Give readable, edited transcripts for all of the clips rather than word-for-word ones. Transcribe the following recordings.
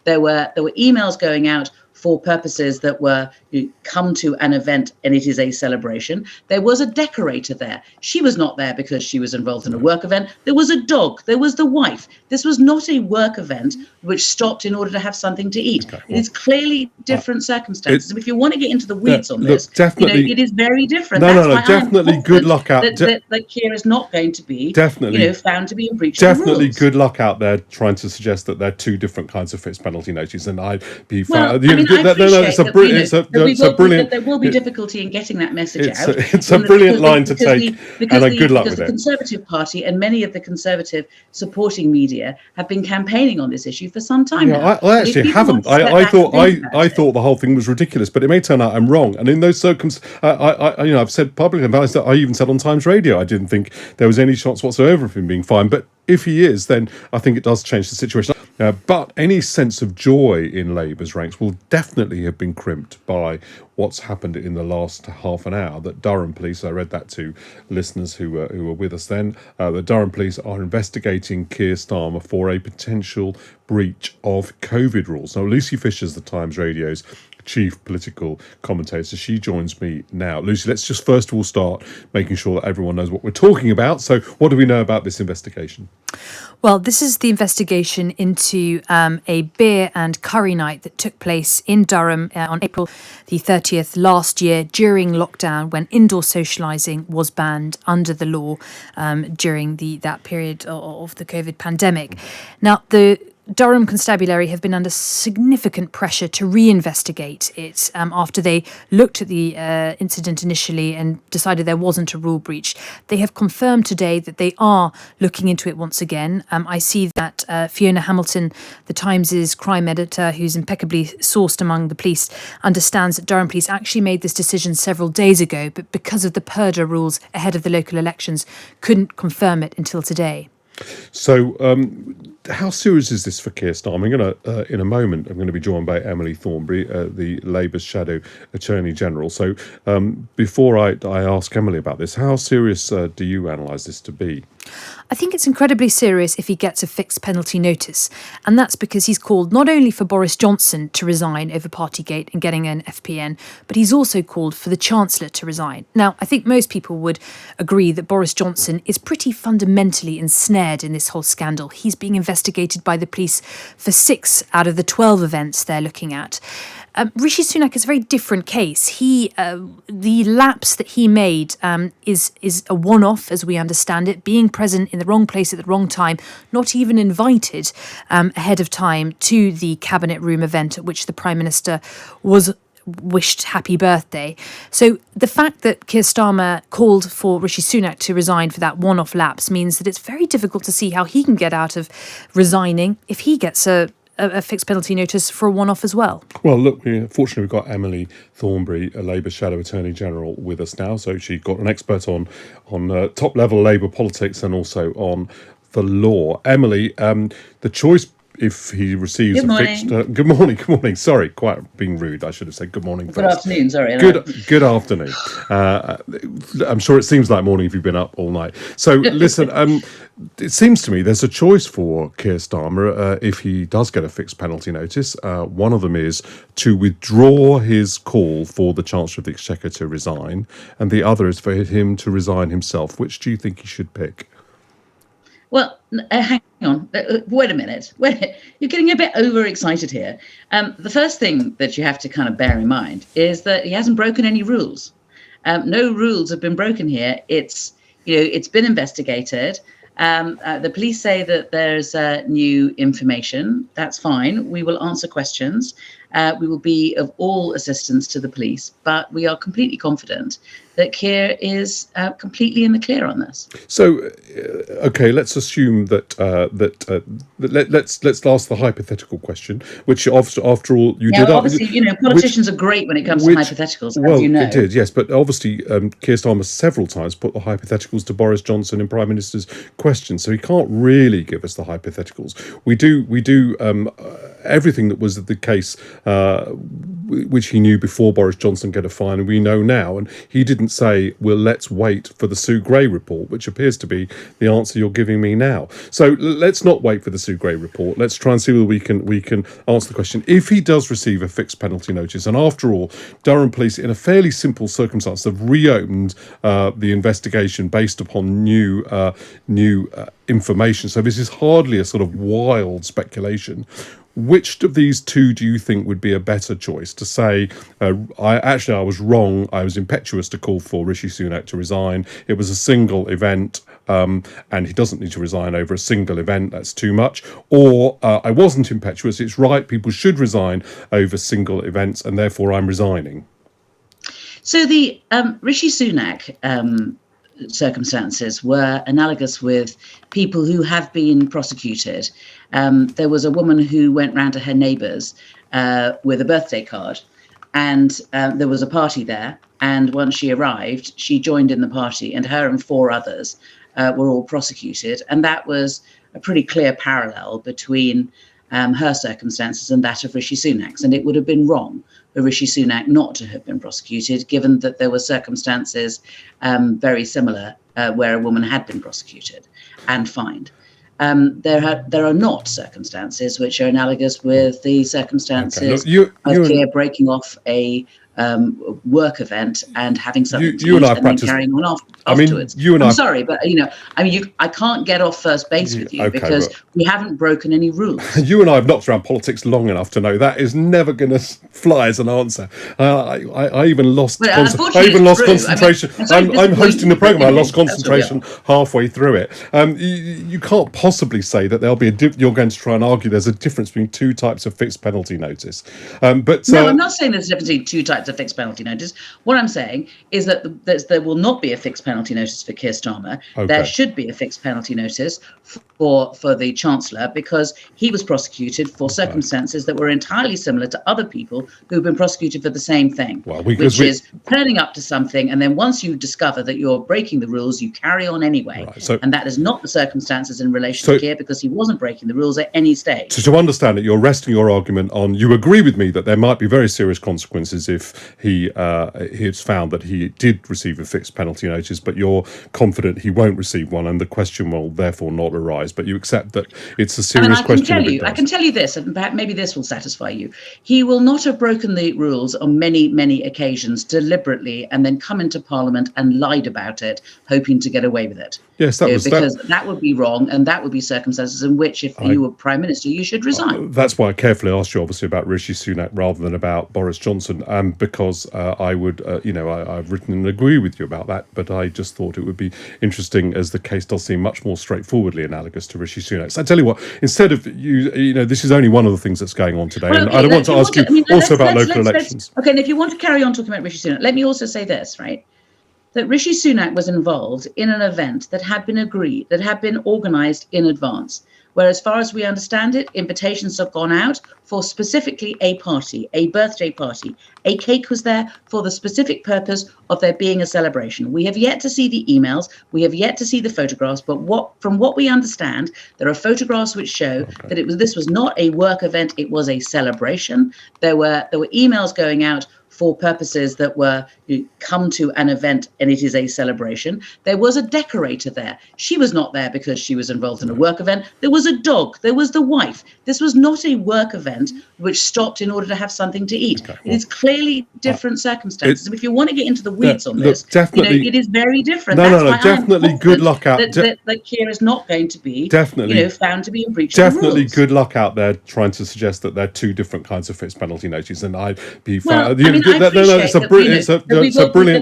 There were emails going out for purposes that were, you come to an event and it is a celebration. There was a decorator there. She was not there because she was involved in a work event. There was a dog. There was the wife. This was not a work event which stopped in order to have something to eat. Okay, well, it is clearly different circumstances. And if you want to get into the weeds on this, it is very different. Definitely good luck out. That Keir is not going to be found to be in breach of the rules. Definitely good luck out there trying to suggest that they're two different kinds of fixed penalty notices. And I'd be there will be difficulty in getting that message out. It's a brilliant line to take, and good luck with it. Because the Conservative Party and many of the Conservative supporting media have been campaigning on this issue for some time now. I actually haven't. I thought the whole thing was ridiculous, but it may turn out I'm wrong. And in those circumstances, I've said publicly, I even said on Times Radio, I didn't think there was any chance whatsoever of him being fined. But if he is, then I think it does change the situation. But any sense of joy in Labour's ranks will definitely have been crimped by what's happened in the last half an hour. That Durham police, I read that to listeners who were with us then, the Durham police are investigating Keir Starmer for a potential breach of COVID rules. Now, Lucy Fisher's the Times Radio's chief political commentator. She joins me now. Lucy, let's just first of all start making sure that everyone knows what we're talking about. So what do we know about this investigation? Well, this is the investigation into a beer and curry night that took place in Durham on April the 30th last year during lockdown, when indoor socialising was banned under the law during that period of the COVID pandemic. Now, the Durham Constabulary have been under significant pressure to reinvestigate it after they looked at the incident initially and decided there wasn't a rule breach. They have confirmed today that they are looking into it once again. I see that Fiona Hamilton, the Times' crime editor, who's impeccably sourced among the police, understands that Durham police actually made this decision several days ago, but because of the purdah rules ahead of the local elections, couldn't confirm it until today. So how serious is this for Keir Starmer? In a moment, I'm going to be joined by Emily Thornberry, the Labour's Shadow Attorney General. So before I ask Emily about this, how serious do you analyse this to be? I think it's incredibly serious if he gets a fixed penalty notice. And that's because he's called not only for Boris Johnson to resign over Partygate and getting an FPN, but he's also called for the Chancellor to resign. Now, I think most people would agree that Boris Johnson is pretty fundamentally ensnared in this whole scandal. He's being investigated by the police for 6 out of the 12 events they're looking at. Rishi Sunak is a very different case. The lapse that he made is a one-off, as we understand it, being present in the wrong place at the wrong time, not even invited ahead of time to the Cabinet Room event at which the Prime Minister was wished happy birthday. So the fact that Keir Starmer called for Rishi Sunak to resign for that one-off lapse means that it's very difficult to see how he can get out of resigning if he gets a fixed penalty notice for a one-off as well. Well, look, fortunately, we've got Emily Thornberry, a Labour Shadow Attorney General, with us now. So she's got an expert on top-level Labour politics and also on the law. Emily, the choice, if he receives a fixed... Good morning. Sorry, quite being rude. I should have said good morning first. Good afternoon, sorry. Good afternoon. I'm sure it seems like morning if you've been up all night. So, listen, it seems to me there's a choice for Keir Starmer if he does get a fixed penalty notice. One of them is to withdraw his call for the Chancellor of the Exchequer to resign, and the other is for him to resign himself. Which do you think he should pick? Well, hang on. Wait a minute. You're getting a bit overexcited here. The first thing that you have to kind of bear in mind is that he hasn't broken any rules. No rules have been broken here. It's been investigated. The police say that there's new information. That's fine. We will answer questions. We will be of all assistance to the police, but we are completely confident that Keir is completely in the clear on this. So, okay, let's assume that let's ask the hypothetical question, which after all you did. Obviously, politicians are great when it comes to hypotheticals. As you know, it did, yes, but obviously Keir Starmer several times put the hypotheticals to Boris Johnson in Prime Minister's questions, so he can't really give us the hypotheticals. We do everything that was the case, which he knew before Boris Johnson get a fine, and we know now, and he didn't didn't say, well, let's wait for the Sue Gray report, which appears to be the answer you're giving me now. So let's not wait for the Sue Gray report. Let's try and see whether we can answer the question. If he does receive a fixed penalty notice, and after all, Durham police, in a fairly simple circumstance, have reopened the investigation based upon new information. So this is hardly a sort of wild speculation. Which of these two do you think would be a better choice? To say, I was wrong, I was impetuous to call for Rishi Sunak to resign. It was a single event, and he doesn't need to resign over a single event, that's too much. Or I wasn't impetuous, it's right, people should resign over single events, and therefore I'm resigning. So the Rishi Sunak circumstances were analogous with people who have been prosecuted. There was a woman who went round to her neighbours with a birthday card, and there was a party there. And once she arrived, she joined in the party, and her and 4 others were all prosecuted. And that was a pretty clear parallel between her circumstances and that of Rishi Sunak's. And it would have been wrong for Rishi Sunak not to have been prosecuted, given that there were circumstances very similar where a woman had been prosecuted and fined. There are not circumstances which are analogous with the circumstances of Keir breaking off a work event and having something to eat and then carrying on afterwards. I'm sorry, but I can't get off first base with you because we haven't broken any rules. You and I have knocked around politics long enough to know that is never going to fly as an answer. I even lost concentration. I'm hosting the programme. I lost concentration halfway through it. You can't possibly say that there'll be you're going to try and argue there's a difference between 2 types of fixed penalty notice. No, I'm not saying there's a difference between 2 types of fixed penalty notice. What I'm saying is that there will not be a fixed penalty notice for Keir Starmer. Okay. There should be a fixed penalty notice for the Chancellor, because he was prosecuted for circumstances that were entirely similar to other people who've been prosecuted for the same thing, which is turning up to something, and then once you discover that you're breaking the rules, you carry on anyway. Right, and that is not the circumstances in relation to Keir, because he wasn't breaking the rules at any stage. So to understand it, you're resting your argument on, you agree with me that there might be very serious consequences if it's found that he did receive a fixed penalty notice, but you're confident he won't receive one, and the question will therefore not arise. But you accept that it's a serious question. I can tell you this, and perhaps maybe this will satisfy you. He will not have broken the rules on many, many occasions deliberately and then come into Parliament and lied about it, hoping to get away with it. Yes, because that would be wrong, and that would be circumstances in which, if you were Prime Minister, you should resign. That's why I carefully asked you, obviously, about Rishi Sunak rather than about Boris Johnson, because I would, I've written and agree with you about that, but I just thought it would be interesting, as the case does seem much more straightforwardly analogous to Rishi Sunak. So I tell you what, instead of this is only one of the things that's going on today, and I don't want to ask you also about local elections. Okay, and if you want to carry on talking about Rishi Sunak, let me also say this, right? That Rishi Sunak was involved in an event that had been agreed, that had been organised in advance, where, as far as we understand it, invitations have gone out for specifically a party, a birthday party. A cake was there for the specific purpose of there being a celebration. We have yet to see the emails, we have yet to see the photographs, but from what we understand, there are photographs which show that this was not a work event, it was a celebration. There were emails going out for purposes that were, you come to an event and it is a celebration. There was a decorator there. She was not there because she was involved in a work event. There was a dog. There was the wife. This was not a work event which stopped in order to have something to eat. Okay, well, it is clearly different circumstances. And if you want to get into the weeds on this, definitely, it is very different. Definitely good luck out. That Keir is not going to be found to be in breach of the rules. Definitely good luck out there trying to suggest that there are 2 different kinds of fixed penalty notices, and I'd be brilliant.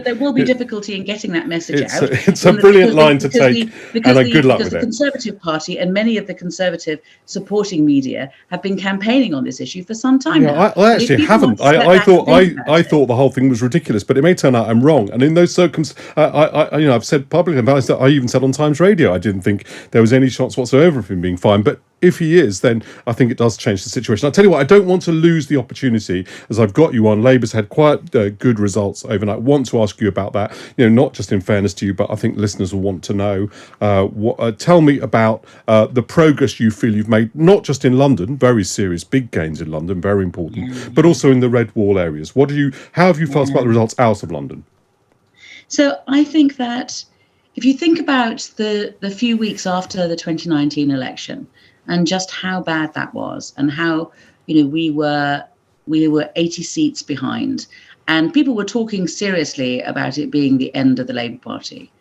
There will be difficulty in getting that message out. It's a brilliant line to take, and good luck with it. The Conservative Party and many of the Conservative supporting media have been campaigning on this issue for some time now. I actually haven't. I thought the whole thing was ridiculous, but it may turn out I'm wrong. And in those circumstances, I've said publicly, I even said on Times Radio, I didn't think there was any chance whatsoever of him being fined. But if he is, then I think it does change the situation. I'll tell you what, I don't want to lose the opportunity, as I've got you on. Labour's had quite good results overnight. I want to ask you about that, not just in fairness to you, but I think listeners will want to know. Tell me about the progress you feel you've made, not just in London, very serious, big gains in London, very important, but also in the red wall areas. How have you felt about the results out of London? So I think that if you think about the few weeks after the 2019 election and just how bad that was, and how we were 80 seats behind, and people were talking seriously about it being the end of the Labour Party.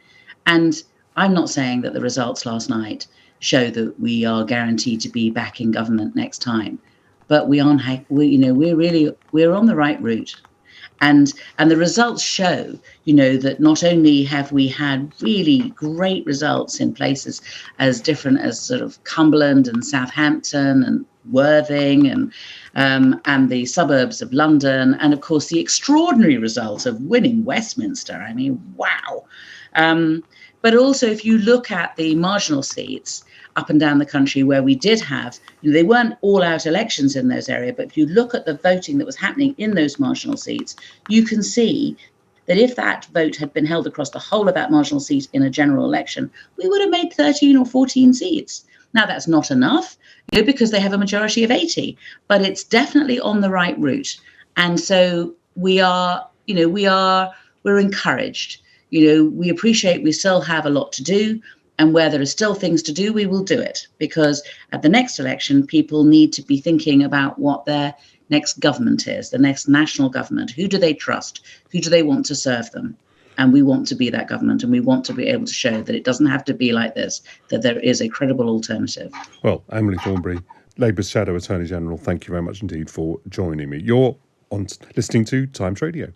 And I'm not saying that the results last night show that we are guaranteed to be back in government next time, but we're on the right route. And the results show, that not only have we had really great results in places as different as sort of Cumberland and Southampton and Worthing and the suburbs of London, and of course the extraordinary result of winning Westminster. I mean, wow. But also, if you look at the marginal seats up and down the country where we did have, they weren't all out elections in those areas, but if you look at the voting that was happening in those marginal seats, you can see that if that vote had been held across the whole of that marginal seat in a general election, we would have made 13 or 14 seats. Now, that's not enough, because they have a majority of 80, but it's definitely on the right route. And so we're encouraged. We appreciate we still have a lot to do. And where there are still things to do, we will do it, because at the next election, people need to be thinking about what their next government is, the next national government. Who do they trust? Who do they want to serve them? And we want to be that government, and we want to be able to show that it doesn't have to be like this, that there is a credible alternative. Well, Emily Thornberry, Labour's Shadow Attorney General, thank you very much indeed for joining me. You're listening to Times Radio.